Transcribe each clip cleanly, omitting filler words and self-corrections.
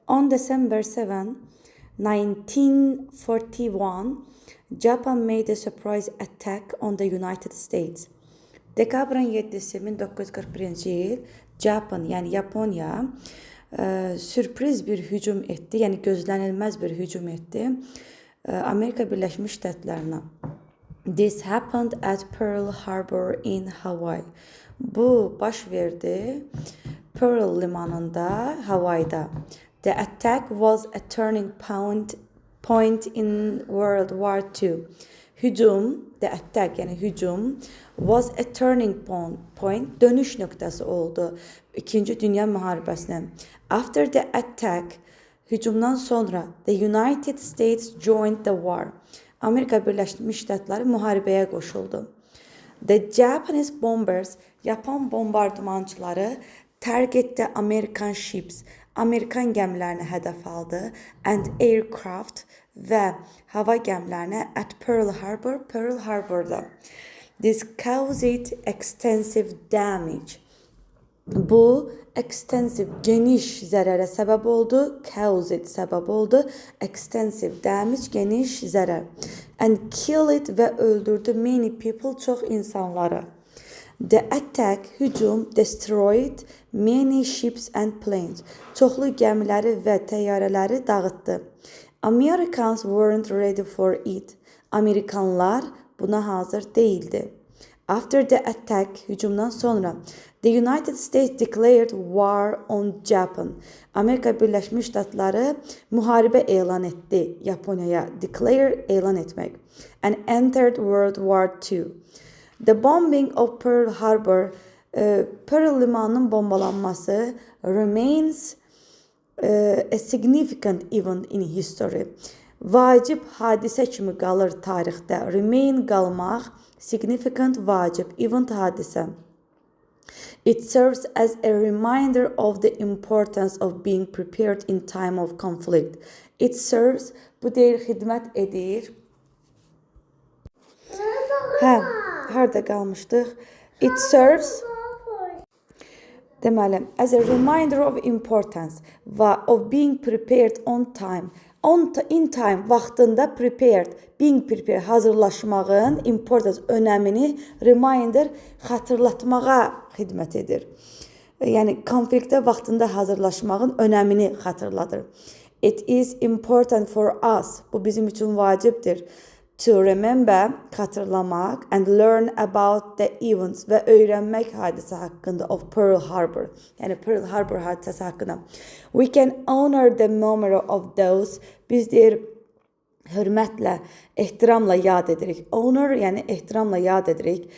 on December 7, 1941, Japan made a surprise attack on the United States. Dekabrın 7-si 1941-ci il Japan, yəni Yaponiya sürpriz bir hücum etdi, yəni gözlənilməz bir hücum etdi Amerika Birləşmiş Ştatlarına. This happened at Pearl Harbor in Hawaii. Bu baş verdi Pearl limanında, Hawaii'da. The attack was a turning point in World War II. Hücum, the attack yani hücum was a turning point, dönüş nöqtəsi oldu İkinci Dünya Müharibəsinin. After the attack, hücumdan sonra the United States joined the war. Amerika Birləşmiş Ştatları müharibəyə qoşuldu. The Japanese bombers, Yapan bombardımançıları targetdə American ships, Amerikan gəmilərini hədəf aldı and aircraft və hava gəmilərini at Pearl Harbor'da. This caused extensive damage. Bu extensive, geniş zərərə səbəb oldu. Caused səbəb oldu. Extensive damage, geniş zərər. And killed və öldürdü many people, çox insanları. The attack, hücum, destroyed many ships and planes. Çoxlu gəmiləri və təyyarələri dağıtdı. Americans weren't ready for it. Amerikanlar buna hazır değildi. After the attack, hücumdan sonra, the United States declared war on Japan. Amerika Birləşmiş Ştatları müharibə elan etdi Yaponiyaya. Declare, elan etmək. And entered World War II. The bombing of Pearl Harbor, Pearl limanının bombalanması remains a significant event in history. Vacib hadisə kimi qalır tarixdə. Remain qalmaq, significant vacib, event hadisə. It serves as a reminder of the importance of being prepared in time of conflict. It serves, bu deyir, xidmət edir. Harda qalmışdıq? It serves, deməli, as a reminder of importance of being prepared on time. In time, vaxtında prepared, being prepared, hazırlaşmağın importance, önəmini, reminder, xatırlatmağa xidmət edir. Yəni, konfliktə vaxtında hazırlaşmağın önəmini xatırladır. It is important for us, bu bizim üçün vacibdir. To remember, xatırlamaq, and learn about the events və öyrənmək hadisə haqqında of Pearl Harbor. Yəni Pearl Harbor hadisəsi haqqında. We can honor the memory of those. Biz deyir, hörmətlə, ehtiramla yad edirik. Honor, yəni ehtiramla yad edirik.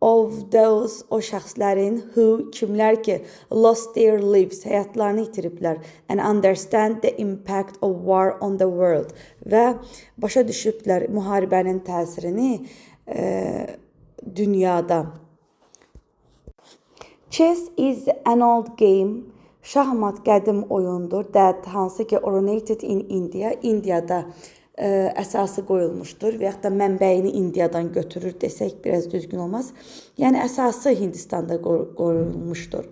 Of those, o şəxslərin who, kimlər ki, lost their lives, həyatlarını itiriblər, and understand the impact of war on the world, və başa düşüblər müharibənin təsirini dünyada. Chess is an old game. Şahmat qədim oyundur. That, hansı ki originated in India, Indiyada əsası qoyulmuşdur və yaxud da mənbəyini Indiyadan götürür desək biraz düzgün olmaz. Yəni əsası Hindistanda qoyulmuşdur.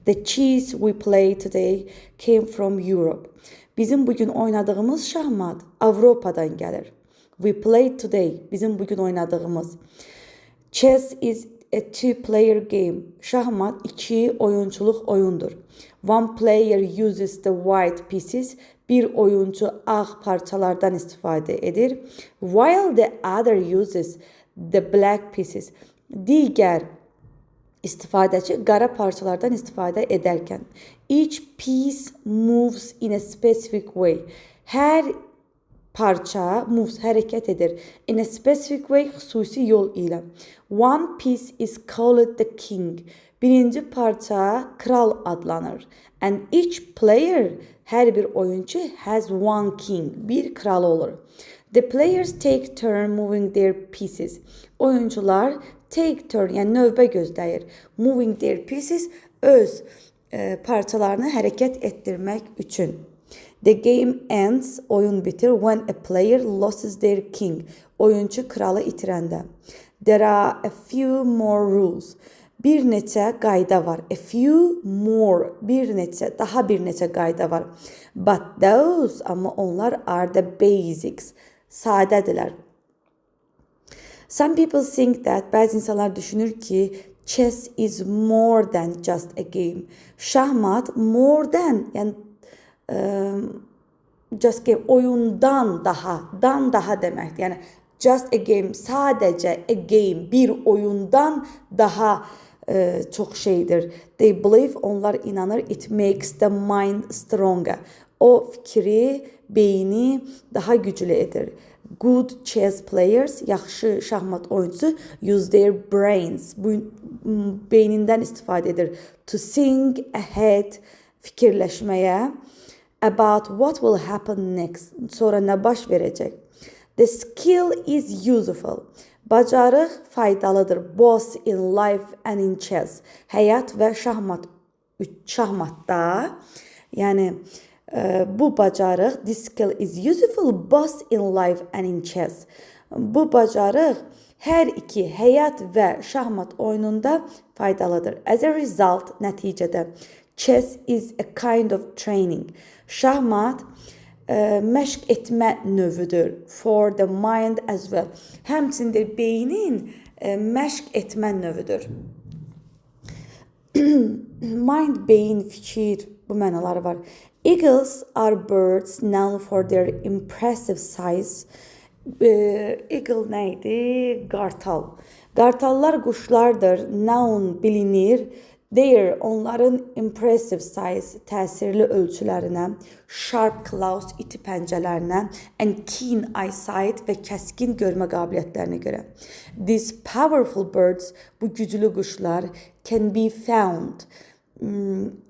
The chess we play today came from Europe. Bizim bugün oynadığımız şahmat Avropadan gəlir. We play today, bizim bugün oynadığımız. Chess is a two-player game. Şahmat iki oyunçuluq oyundur. One player uses the white pieces. Bir oyuncu ağ parçalardan istifadə edir. While the other uses the black pieces. Digər istifadəçi qara parçalardan istifadə edərkən. Each piece moves in a specific way. Hər parça moves, hərəkət edir. In a specific way, xüsusi yol ilə. One piece is called the king. Birinci parça kral adlanır. And each player, hər bir oyuncu has one king, bir kral olur. The players take turn moving their pieces. Oyuncular take turn, yəni növbə gözləyir. Moving their pieces, öz parçalarını hərəkət etdirmək üçün. The game ends, oyun bitir, when a player loses their king. Oyuncu kralı itirəndə. There are a few more rules. Bir neçə qayda var. A few more. Daha bir neçə qayda var. But those, amma onlar are the basics. Sadədirlər. Some people think that, bəzi insanlar düşünür ki, chess is more than just a game. Şahmat more than, yəni just game, oyundan daha deməkdir. Yəni just a game, sadəcə a game, bir oyundan daha çox şeydir. They believe, onlar inanır, it makes the mind stronger. O fikri, beyni daha güclü edir. Good chess players, yaxşı şahmat oyuncusu, use their brains, beynindən istifadə edir. To think ahead, fikirləşməyə, about what will happen next, sonra nə baş verəcək. The skill is useful, bacarıq faydalıdır, both in life and in chess, həyat və şahmatda, yəni bu bacarıq, this skill is useful both in life and in chess. Bu bacarıq hər iki həyat və şahmat oyununda faydalıdır. As a result, nəticədə, chess is a kind of training. Şahmat məşq etmə növüdür. For the mind as well. Həmçində beynin məşq etmə növüdür. Mind, beyin, fikir, bu mənaları var. Eagles are birds known for their impressive size. Eagle nə idi? Qartal. Qartallar quşlardır. Known, bilinir. Their, onların impressive size, təsirli ölçülərinə, sharp claws, iti pəncələrinə, and keen eyesight və kəskin görmə qabiliyyətlərinə görə. These powerful birds, bu güclü quşlar, can be found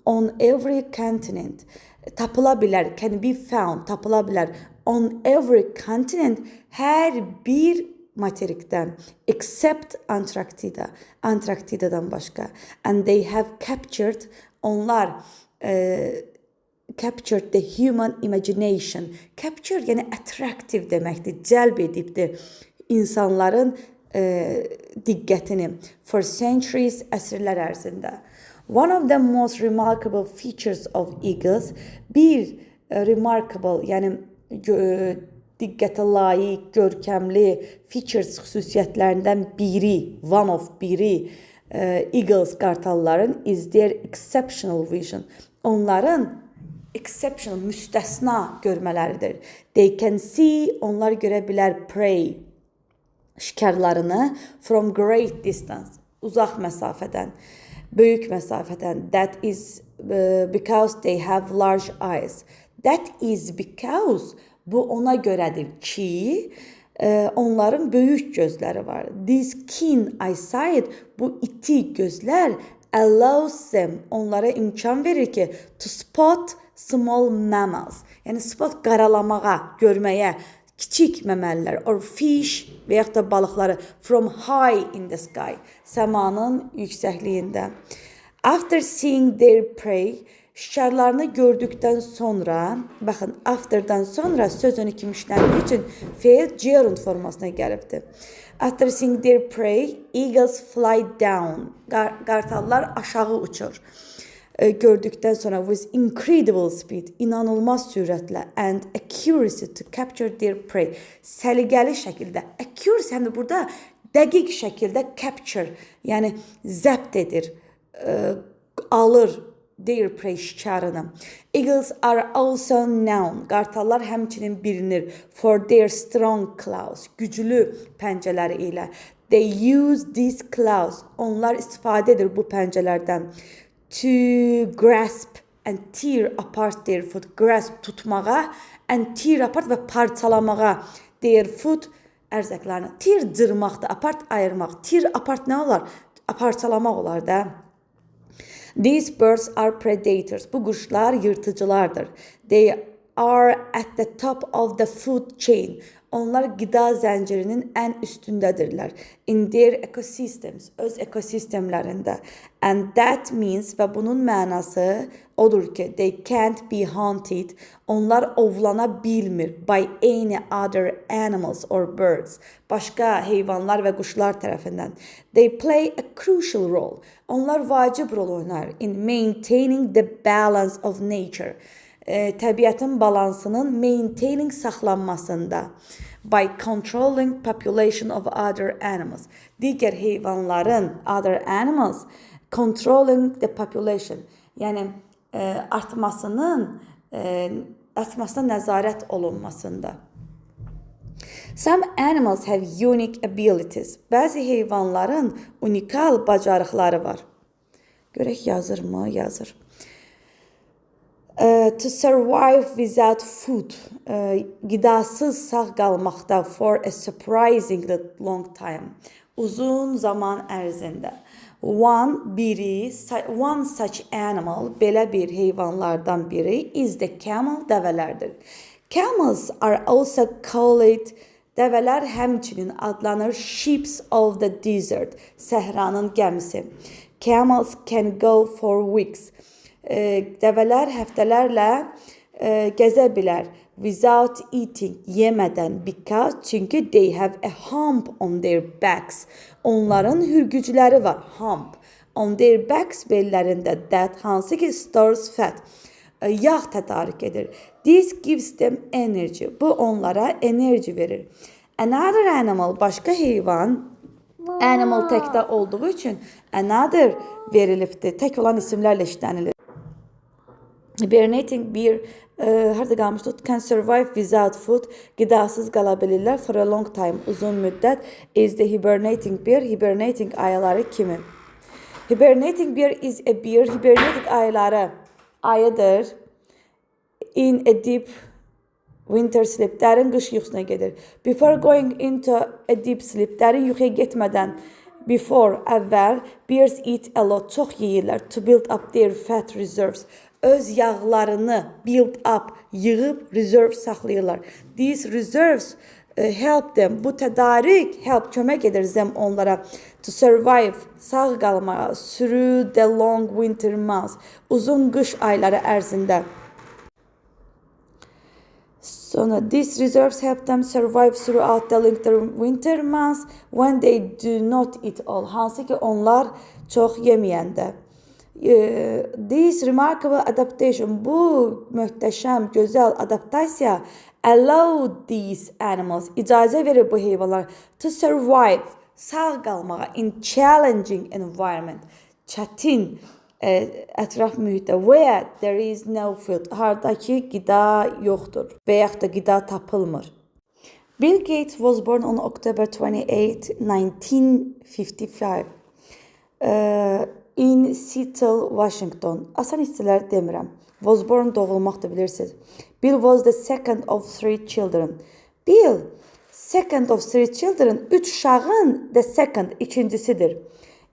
on every continent. Tapıla bilər, can be found, tapıla bilər. On every continent, hər bir materikdən, except Antarctica, Antarctidadan başqa. And they have captured, onlar captured the human imagination. Capture, yəni attractive deməkdir, cəlb edibdir insanların diqqətini. For centuries, əsrlər ərzində. One of the most remarkable features of eagles, bir remarkable, yəni diqqətə layiq, görkəmli features xüsusiyyətlərindən biri, one of biri eagles, qartalların is their exceptional vision. Onların exceptional, müstəsna görmələridir. They can see, onlar görə bilər prey, şikarlarını from great distance, uzaq məsafədən, böyük məsafədən. That is because they have large eyes. That is because, bu ona görədir ki, onların böyük gözləri var. This keen eyesight, bu iti gözlər, allows them, onlara imkan verir ki, to spot small mammals. Yəni spot qaralamağa, görməyə, kiçik məməlilər, or fish və yaxud da balıqları from high in the sky, səmanın yüksəkliyində. After seeing their prey, şikarlarını gördükdən sonra, baxın, afterdan sonra söz önü kimi işləndiyi üçün fe'l gerund formasına gəlibdir. After seeing their prey, eagles fly down. Qartallar aşağı uçur. Gördükdən sonra with incredible speed, inanılmaz sürətlə, and accuracy to capture their prey. Səliqəli şəkildə, accuracy həm də burada dəqiq şəkildə capture, yəni zəbt edir, alır their prey, şikarını. Eagles are also known. Qartallar həmçinin bilinir for their strong claws, güclü pəncələri ilə. They use these claws. Onlar istifadə edir bu pəncələrdən. To grasp and tear apart their food. Grasp, tutmağa, and tear apart və parçalamağa their food, ərzaqlarını. Tear cırmaqdır, apart ayırmaq. Tear apart nə olar? Parçalamaq olar da. These birds are predators. Bu quşlar yırtıcılardır. They are at the top of the food chain. Onlar qida zəncirinin ən üstündədirlər. In their ecosystems, öz ekosistemlərində. And that means, və bunun mənası odur ki, they can't be hunted. Onlar ovlana bilmir by any other animals or birds. Başqa heyvanlar və quşlar tərəfindən. They play a crucial role. Onlar vacib rol oynar in maintaining the balance of nature. Təbiətin balansının saxlanmasında. By controlling population of other animals. Digər heyvanların, other animals, controlling the population. Yəni artmasına nəzarət olunmasında. Some animals have unique abilities. Bəzi heyvanların unikal bacarıqları var. Görək yazırmı? Yazır. To survive without food, qidasız sağ qalmaqda for a surprisingly long time, uzun zaman ərzində. One such animal, belə bir heyvanlardan biri is the camel, dəvələrdir. Camels are also called, dəvələr həmçinin adlanır ships of the desert, səhranın gəmisi. Camels can go for weeks. Dəvələr həftələrlə gəzə bilər without eating, yemədən, because, çünki they have a hump on their backs. Onların hürgücləri var, hump. On their backs, bellərində, that, hansı ki stores fat, yağ tədarük edir. This gives them energy. Bu onlara enerji verir. Another animal, başqa heyvan, animal təkdə olduğu üçün another verilibdir. Tək olan isimlərlə işlənilir. Hibernating bear, harada qalmışdıq? Can survive without food, qidasız qala bilirlər for a long time, uzun müddət. Is the hibernating bear, hibernating ayıları kimi? Hibernating bear is a bear, hibernating ayıları ayıdır. In a deep winter sleep, dərin qış yuxusuna gedir. Before going into a deep sleep, dərin yuxuya getmədən, before, əvvəl, bears eat a lot, çox yeyirlər. To build up their fat reserves. Öz yağlarını build up, yığıb, reserve saxlayırlar. These reserves help them, bu tədarik help, kömək edir them onlara to survive, sağ qalmağa, through the long winter months, uzun qış ayları ərzində. Sonra these reserves help them survive throughout the winter months when they do not eat all, hansı ki onlar çox yeməyəndə. This remarkable adaptation, bu möhtəşəm, gözəl adaptasiya allow these animals, icazə verir bu heyvanlar to survive, sağ qalmağa in challenging environment, çətin ətraf mühitdə, where there is no food, hardakı qida yoxdur və yaxud da qida tapılmır. Bill Gates was born on October 28, 1955. In Seattle, Washington. Asan hissələr demirəm. Was born doğulmaqdır, bilirsiniz. Bill was the second of three children. Bill, second of three children, 3 uşağın the second, ikincisidir.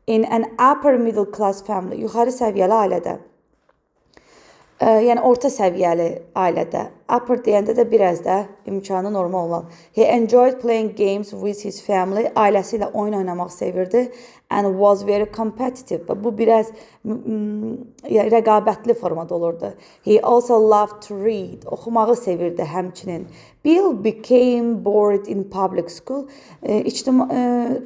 In an upper middle class family, yuxarı səviyyəli ailədə. Yəni orta səviyyəli ailədə. Upper deyəndə də biraz da imkanı normal olan. He enjoyed playing games with his family. Ailəsi ilə oyun oynamaq sevirdi. And was very competitive. Bu biraz rəqabətli formada olurdu. He also loved to read. Oxumağı sevirdi həmçinin. Bill became bored in public school.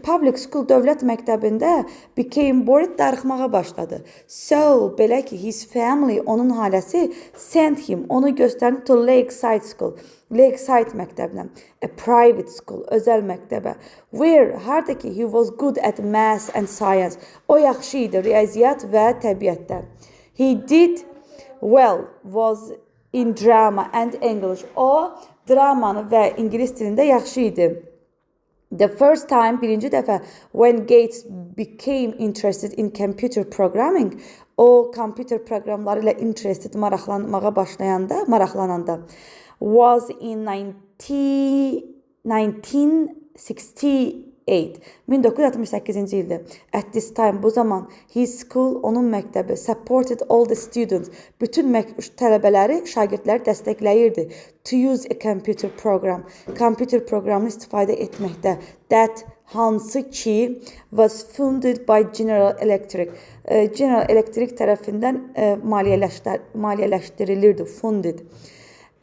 Public school, dövlət məktəbində became bored, darıxmağa başladı. So, belə ki, his family, onun ailəsi sent him, onu göstərdi to Lakeside School. Lakeside məktəbinə. A private school, özəl məktəbə. Where, harda ki, he was good at math and science. O yaxşı idi riyaziyyat və təbiətdə. He did well, was in drama and English. O, dramanı və ingilis dilində yaxşı idi. The first time, birinci dəfə, when Gates became interested in computer programming, o, kompüter proqramları ilə interested, maraqlanmağa maraqlananda, was in 1960 1968-ci ildə. At this time, bu zaman his school, onun məktəbi supported all the students, bütün tələbələri, şagirdləri dəstəkləyirdi. To use a computer program, kompüter proqramını istifadə etməkdə. That hansı ki was funded by General Electric. General Electric tərəfindən maliyyələşdirilirdi, funded.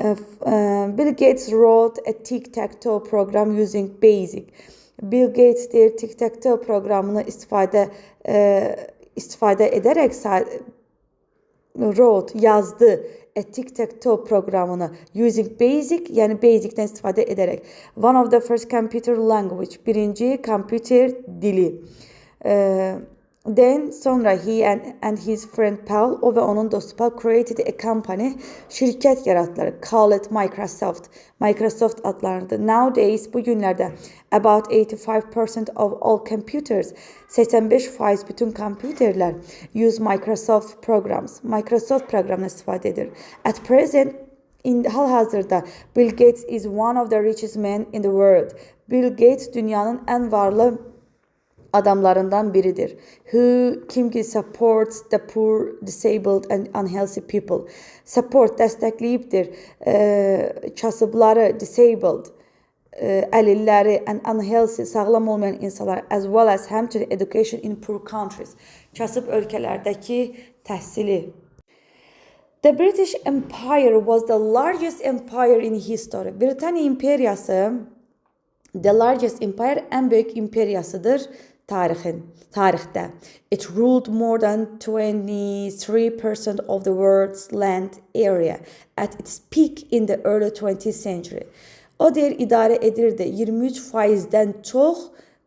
Bill Gates wrote a tic-tac-toe program using BASIC. Bill Gates deyir tic-tac-toe proqramını istifadə edərək yazdı a tic-tac-toe proqramını using BASIC, yəni BASIC-dən istifadə edərək. One of the first computer language, birinci kompüter dili. Then sonra he and his friend Paul, o və onun dostu Paul created a company, şirkət yaratdılar. Call it Microsoft. Microsoft adlanırdı. Nowadays, bu günlərdə about 85% of all computers, 85% bütün kompüterlər use Microsoft programs. Microsoft proqramını istifadə edir. At present, hal-hazırda Bill Gates is one of the richest men in the world. Bill Gates dünyanın ən varlı adamlarından biridir. Kim ki supports the poor, disabled and unhealthy people. Support dəstəkləyibdir kasıbları, disabled, əlilləri and unhealthy, sağlam olmayan insanlar, as well as həmçinin education in poor countries. Kasıb ölkələrdəki təhsili. The British Empire was the largest empire in history. Britaniya imperiyası the largest empire, ən böyük imperiyasıdır tarixdə. It ruled more than 23% of the world's land area at its peak in the early 20th century. O deyir idarə edirdi 23%-dən çox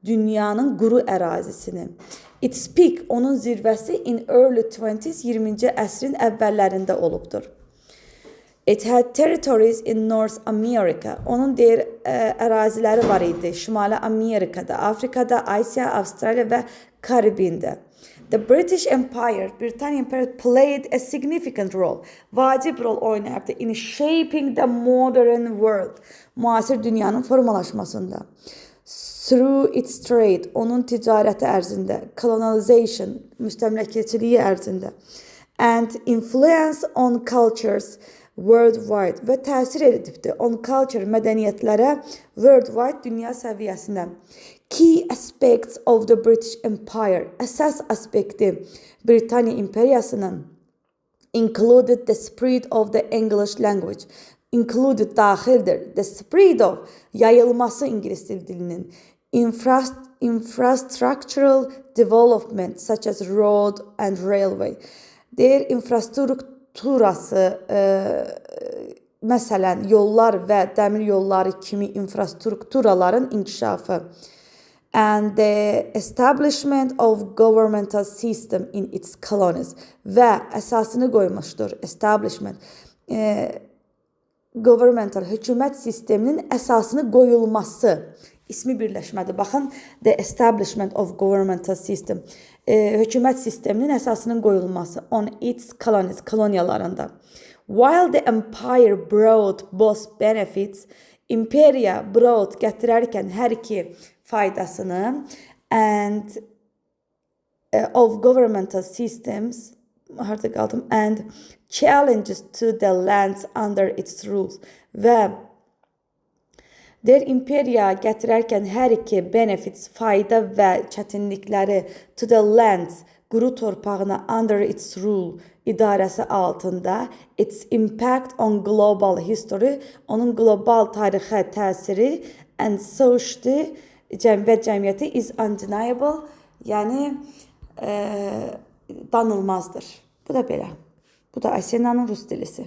dünyanın quru ərazisini. Its peak, onun zirvəsi in early 20s, 20-ci əsrin əvvəllərində olubdur. It had territories in North America. Onun deyir əraziləri var idi. Şimali Amerikada, Afrikada, Asiya, Avstraliya və Karibində. The British Empire, Britaniya İmperiyası played a significant role. Vacib rol oynayırdı in shaping the modern world. Müasir dünyanın formalaşmasında. Through its trade, onun ticarəti ərzində, colonization, müstəmləkəçiliyi ərzində, and influence on cultures worldwide və təsir edibdir on culture, mədəniyyətlərə worldwide, dünya səviyyəsində. Key aspects of the British Empire, əsas aspekti Britaniya İmperiyasının included the spread of the English language, included daxildir, the spread of, yayılması İngilis dilinin, infrastructural development such as road and railway. Deyir infrastrukturası, məsələn, yollar və dəmir yolları kimi infrastrukturaların inkişafı. And the establishment of governmental system in its colonies. Və əsasını qoymuşdur, establishment. Governmental, hökumət sisteminin əsasını qoyulması. İsmi birləşmədir. Baxın, the establishment of governmental system. Hökumət sisteminin əsasının qoyulması on its colonies, koloniyalarında. While the empire brought both benefits, imperiya brought gətirərkən hər iki faydasını and of governmental systems, harda qaldım, and challenges to the lands under its rules. Və deyir imperiya gətirərkən hər iki benefits, fayda və çətinlikləri to the lands, quru torpağına under its rule, idarəsi altında, its impact on global history, onun qlobal tarixə təsiri and society və cəmiyyəti is undeniable, yəni danılmazdır. Bu da belə. Bu da Asenanın rus dilisi.